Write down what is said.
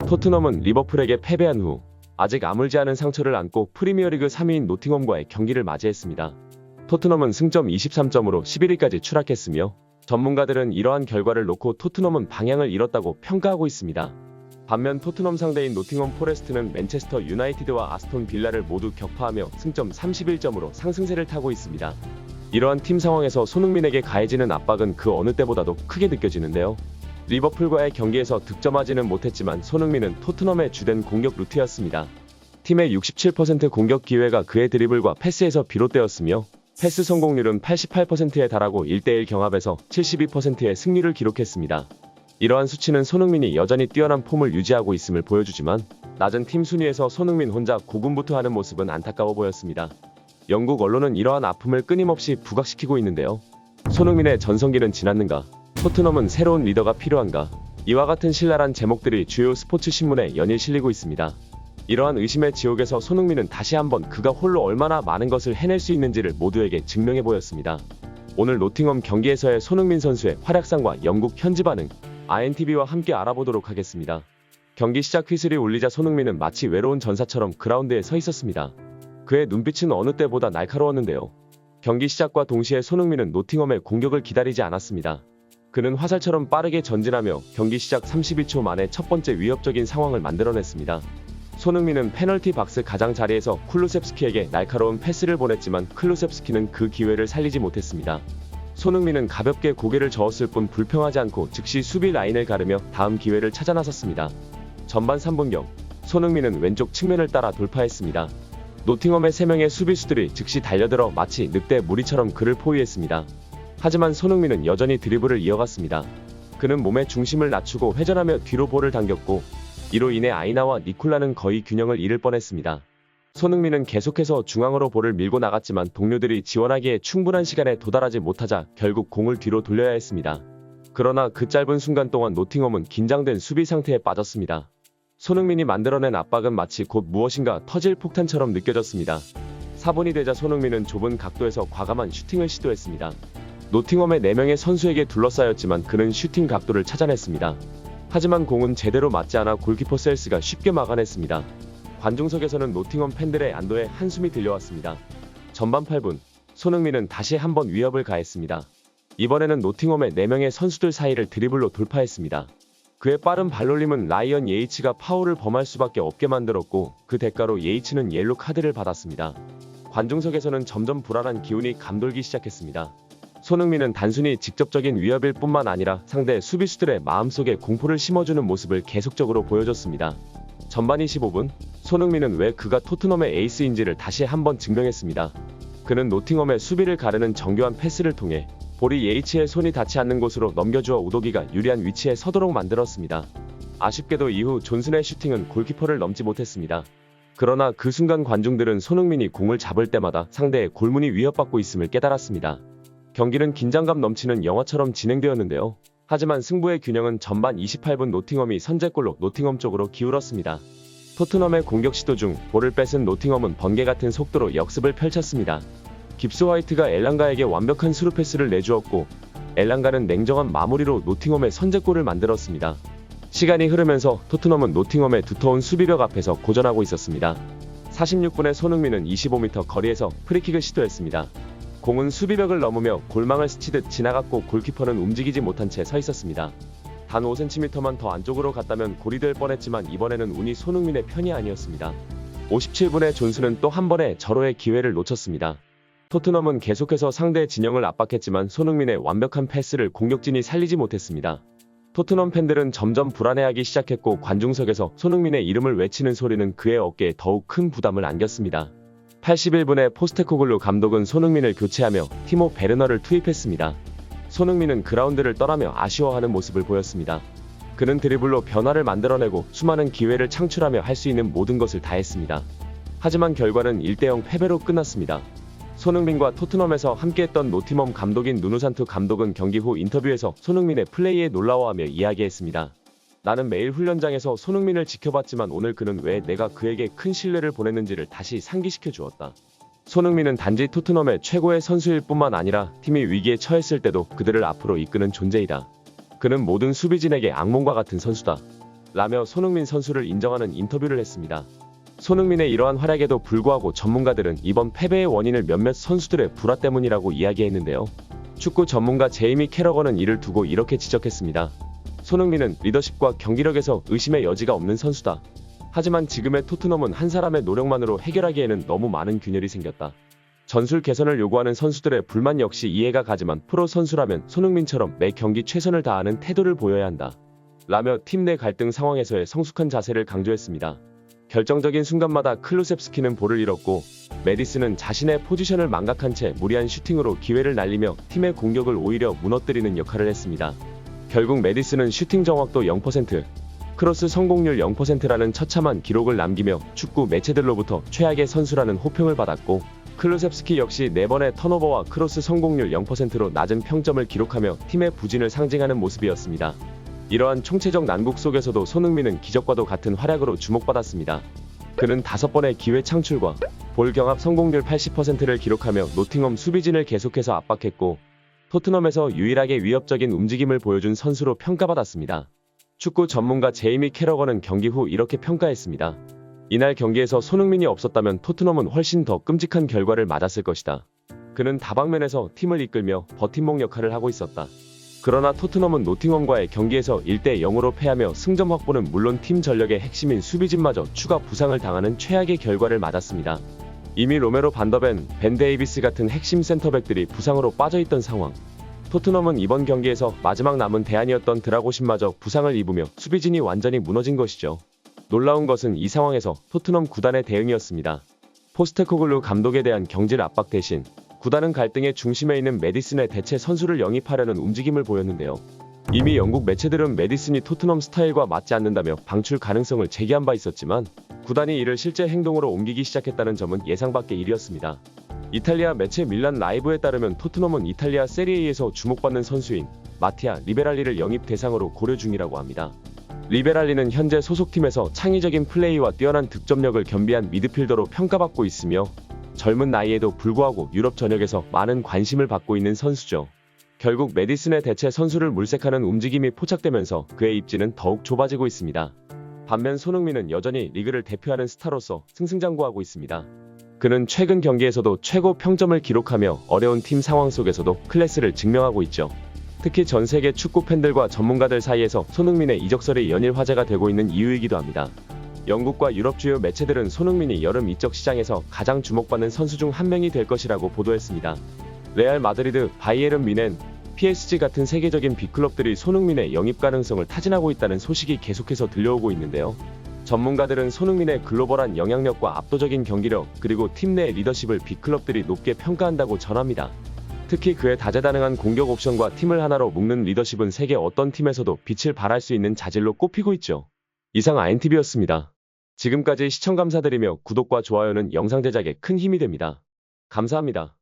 토트넘은 리버풀에게 패배한 후 아직 아물지 않은 상처를 안고 프리미어리그 3위인 노팅엄과의 경기를 맞이했습니다. 토트넘은 승점 23점으로 11위까지 추락했으며 전문가들은 이러한 결과를 놓고 토트넘은 방향을 잃었다고 평가하고 있습니다. 반면 토트넘 상대인 노팅엄 포레스트는 맨체스터 유나이티드와 아스톤 빌라를 모두 격파하며 승점 31점으로 상승세를 타고 있습니다. 이러한 팀 상황에서 손흥민에게 가해지는 압박은 그 어느 때보다도 크게 느껴지는데요. 리버풀과의 경기에서 득점하지는 못했지만 손흥민은 토트넘의 주된 공격 루트였습니다. 팀의 67% 공격 기회가 그의 드리블과 패스에서 비롯되었으며 패스 성공률은 88%에 달하고 1대1 경합에서 72%의 승리를 기록했습니다. 이러한 수치는 손흥민이 여전히 뛰어난 폼을 유지하고 있음을 보여주지만 낮은 팀 순위에서 손흥민 혼자 고군분투하는 모습은 안타까워 보였습니다. 영국 언론은 이러한 아픔을 끊임없이 부각시키고 있는데요. 손흥민의 전성기는 지났는가? 토트넘은 새로운 리더가 필요한가? 이와 같은 신랄한 제목들이 주요 스포츠 신문에 연일 실리고 있습니다. 이러한 의심의 지옥에서 손흥민은 다시 한번 그가 홀로 얼마나 많은 것을 해낼 수 있는지를 모두에게 증명해 보였습니다. 오늘 노팅엄 경기에서의 손흥민 선수의 활약상과 영국 현지 반응, INTV와 함께 알아보도록 하겠습니다. 경기 시작 휘슬이 울리자 손흥민은 마치 외로운 전사처럼 그라운드에 서 있었습니다. 그의 눈빛은 어느 때보다 날카로웠는데요. 경기 시작과 동시에 손흥민은 노팅엄의 공격을 기다리지 않았습니다. 그는 화살처럼 빠르게 전진하며 경기 시작 32초 만에 첫 번째 위협적인 상황을 만들어냈습니다. 손흥민은 페널티 박스 가장자리에서 쿨루셉스키에게 날카로운 패스를 보냈지만 클루셉스키는 그 기회를 살리지 못했습니다. 손흥민은 가볍게 고개를 저었을 뿐 불평하지 않고 즉시 수비 라인을 가르며 다음 기회를 찾아 나섰습니다. 전반 3분경 손흥민은 왼쪽 측면을 따라 돌파했습니다. 노팅엄의 3명의 수비수들이 즉시 달려들어 마치 늑대 무리처럼 그를 포위했습니다. 하지만 손흥민은 여전히 드리블을 이어갔습니다. 그는 몸의 중심을 낮추고 회전하며 뒤로 볼을 당겼고 이로 인해 아이나와 니콜라는 거의 균형을 잃을 뻔했습니다. 손흥민은 계속해서 중앙으로 볼을 밀고 나갔지만 동료들이 지원하기에 충분한 시간에 도달하지 못하자 결국 공을 뒤로 돌려야 했습니다. 그러나 그 짧은 순간 동안 노팅엄은 긴장된 수비 상태에 빠졌습니다. 손흥민이 만들어낸 압박은 마치 곧 무엇인가 터질 폭탄처럼 느껴졌습니다. 4분이 되자 손흥민은 좁은 각도에서 과감한 슈팅을 시도했습니다. 노팅엄의 4명의 선수에게 둘러싸였지만 그는 슈팅 각도를 찾아냈습니다. 하지만 공은 제대로 맞지 않아 골키퍼 셀스가 쉽게 막아냈습니다. 관중석에서는 노팅엄 팬들의 안도에 한숨이 들려왔습니다. 전반 8분, 손흥민은 다시 한번 위협을 가했습니다. 이번에는 노팅엄의 4명의 선수들 사이를 드리블로 돌파했습니다. 그의 빠른 발놀림은 라이언 예이츠가 파울을 범할 수밖에 없게 만들었고 그 대가로 예이츠는 옐로 카드를 받았습니다. 관중석에서는 점점 불안한 기운이 감돌기 시작했습니다. 손흥민은 단순히 직접적인 위협일 뿐만 아니라 상대 수비수들의 마음속에 공포를 심어주는 모습을 계속적으로 보여줬습니다. 전반 25분, 손흥민은 왜 그가 토트넘의 에이스인지를 다시 한번 증명했습니다. 그는 노팅엄의 수비를 가르는 정교한 패스를 통해 볼이 예이츠의 손이 닿지 않는 곳으로 넘겨주어 우도기가 유리한 위치에 서도록 만들었습니다. 아쉽게도 이후 존슨의 슈팅은 골키퍼를 넘지 못했습니다. 그러나 그 순간 관중들은 손흥민이 공을 잡을 때마다 상대의 골문이 위협받고 있음을 깨달았습니다. 경기는 긴장감 넘치는 영화처럼 진행되었는데요. 하지만 승부의 균형은 전반 28분 노팅엄이 선제골로 노팅엄 쪽으로 기울었습니다. 토트넘의 공격 시도 중 볼을 뺏은 노팅엄은 번개 같은 속도로 역습을 펼쳤습니다. 깁스 화이트가 엘랑가에게 완벽한 스루 패스를 내주었고 엘랑가는 냉정한 마무리로 노팅엄의 선제골을 만들었습니다. 시간이 흐르면서 토트넘은 노팅엄의 두터운 수비벽 앞에서 고전하고 있었습니다. 46분에 손흥민은 25m 거리에서 프리킥을 시도했습니다. 공은 수비벽을 넘으며 골망을 스치듯 지나갔고 골키퍼는 움직이지 못한 채 서 있었습니다. 단 5cm만 더 안쪽으로 갔다면 골이 될 뻔했지만 이번에는 운이 손흥민의 편이 아니었습니다. 57분에 존슨은 또 한 번의 절호의 기회를 놓쳤습니다. 토트넘은 계속해서 상대 진영을 압박했지만 손흥민의 완벽한 패스를 공격진이 살리지 못했습니다. 토트넘 팬들은 점점 불안해하기 시작했고 관중석에서 손흥민의 이름을 외치는 소리는 그의 어깨에 더욱 큰 부담을 안겼습니다. 81분에 포스테코글루 감독은 손흥민을 교체하며 티모 베르너를 투입했습니다. 손흥민은 그라운드를 떠나며 아쉬워하는 모습을 보였습니다. 그는 드리블로 변화를 만들어내고 수많은 기회를 창출하며 할 수 있는 모든 것을 다했습니다. 하지만 결과는 1대0 패배로 끝났습니다. 손흥민과 토트넘에서 함께했던 노팅엄 감독인 누누산투 감독은 경기 후 인터뷰에서 손흥민의 플레이에 놀라워하며 이야기했습니다. 나는 매일 훈련장에서 손흥민을 지켜봤지만 오늘 그는 왜 내가 그에게 큰 신뢰를 보냈는지를 다시 상기시켜 주었다. 손흥민은 단지 토트넘의 최고의 선수일 뿐만 아니라 팀이 위기에 처했을 때도 그들을 앞으로 이끄는 존재이다. 그는 모든 수비진에게 악몽과 같은 선수다. 라며 손흥민 선수를 인정하는 인터뷰를 했습니다. 손흥민의 이러한 활약에도 불구하고 전문가들은 이번 패배의 원인을 몇몇 선수들의 불화 때문이라고 이야기했는데요. 축구 전문가 제이미 캐러건은 이를 두고 이렇게 지적했습니다. 손흥민은 리더십과 경기력에서 의심의 여지가 없는 선수다. 하지만 지금의 토트넘은 한 사람의 노력만으로 해결하기에는 너무 많은 균열이 생겼다. 전술 개선을 요구하는 선수들의 불만 역시 이해가 가지만 프로 선수라면 손흥민처럼 매 경기 최선을 다하는 태도를 보여야 한다. 라며 팀 내 갈등 상황에서의 성숙한 자세를 강조했습니다. 결정적인 순간마다 클루셉스키는 볼을 잃었고 메디슨은 자신의 포지션을 망각한 채 무리한 슈팅으로 기회를 날리며 팀의 공격을 오히려 무너뜨리는 역할을 했습니다. 결국 메디슨은 슈팅 정확도 0%, 크로스 성공률 0%라는 처참한 기록을 남기며 축구 매체들로부터 최악의 선수라는 호평을 받았고 클루셉스키 역시 4번의 턴오버와 크로스 성공률 0%로 낮은 평점을 기록하며 팀의 부진을 상징하는 모습이었습니다. 이러한 총체적 난국 속에서도 손흥민은 기적과도 같은 활약으로 주목받았습니다. 그는 5번의 기회 창출과 볼 경합 성공률 80%를 기록하며 노팅엄 수비진을 계속해서 압박했고 토트넘에서 유일하게 위협적인 움직임을 보여준 선수로 평가받았습니다. 축구 전문가 제이미 캐러건은 경기 후 이렇게 평가했습니다. 이날 경기에서 손흥민이 없었다면 토트넘은 훨씬 더 끔찍한 결과를 맞았을 것이다. 그는 다방면에서 팀을 이끌며 버팀목 역할을 하고 있었다. 그러나 토트넘은 노팅엄과의 경기에서 1대0으로 패하며 승점 확보는 물론 팀 전력의 핵심인 수비진마저 추가 부상을 당하는 최악의 결과를 맞았습니다. 이미 로메로 반더벤, 벤 데이비스 같은 핵심 센터백들이 부상으로 빠져있던 상황. 토트넘은 이번 경기에서 마지막 남은 대안이었던 드라고신마저 부상을 입으며 수비진이 완전히 무너진 것이죠. 놀라운 것은 이 상황에서 토트넘 구단의 대응이었습니다. 포스테코글루 감독에 대한 경질 압박 대신 구단은 갈등의 중심에 있는 메디슨의 대체 선수를 영입하려는 움직임을 보였는데요. 이미 영국 매체들은 메디슨이 토트넘 스타일과 맞지 않는다며 방출 가능성을 제기한 바 있었지만 구단이 이를 실제 행동으로 옮기기 시작했다는 점은 예상 밖의 일이었습니다. 이탈리아 매체 밀란 라이브에 따르면 토트넘은 이탈리아 세리에에서 주목받는 선수인 마티아 리베랄리를 영입 대상으로 고려 중이라고 합니다. 리베랄리는 현재 소속팀에서 창의적인 플레이와 뛰어난 득점력을 겸비한 미드필더로 평가받고 있으며 젊은 나이에도 불구하고 유럽 전역에서 많은 관심을 받고 있는 선수죠. 결국 메디슨의 대체 선수를 물색하는 움직임이 포착되면서 그의 입지는 더욱 좁아지고 있습니다. 반면 손흥민은 여전히 리그를 대표하는 스타로서 승승장구하고 있습니다. 그는 최근 경기에서도 최고 평점을 기록하며 어려운 팀 상황 속에서도 클래스를 증명하고 있죠. 특히 전 세계 축구 팬들과 전문가들 사이에서 손흥민의 이적설이 연일 화제가 되고 있는 이유이기도 합니다. 영국과 유럽 주요 매체들은 손흥민이 여름 이적 시장에서 가장 주목받는 선수 중 한 명이 될 것이라고 보도했습니다. 레알 마드리드, 바이에른 뮌헨, PSG 같은 세계적인 빅클럽들이 손흥민의 영입 가능성을 타진하고 있다는 소식이 계속해서 들려오고 있는데요. 전문가들은 손흥민의 글로벌한 영향력과 압도적인 경기력 그리고 팀 내 리더십을 빅클럽들이 높게 평가한다고 전합니다. 특히 그의 다재다능한 공격 옵션과 팀을 하나로 묶는 리더십은 세계 어떤 팀에서도 빛을 발할 수 있는 자질로 꼽히고 있죠. 이상 INTV였습니다. 지금까지 시청 감사드리며 구독과 좋아요는 영상 제작에 큰 힘이 됩니다. 감사합니다.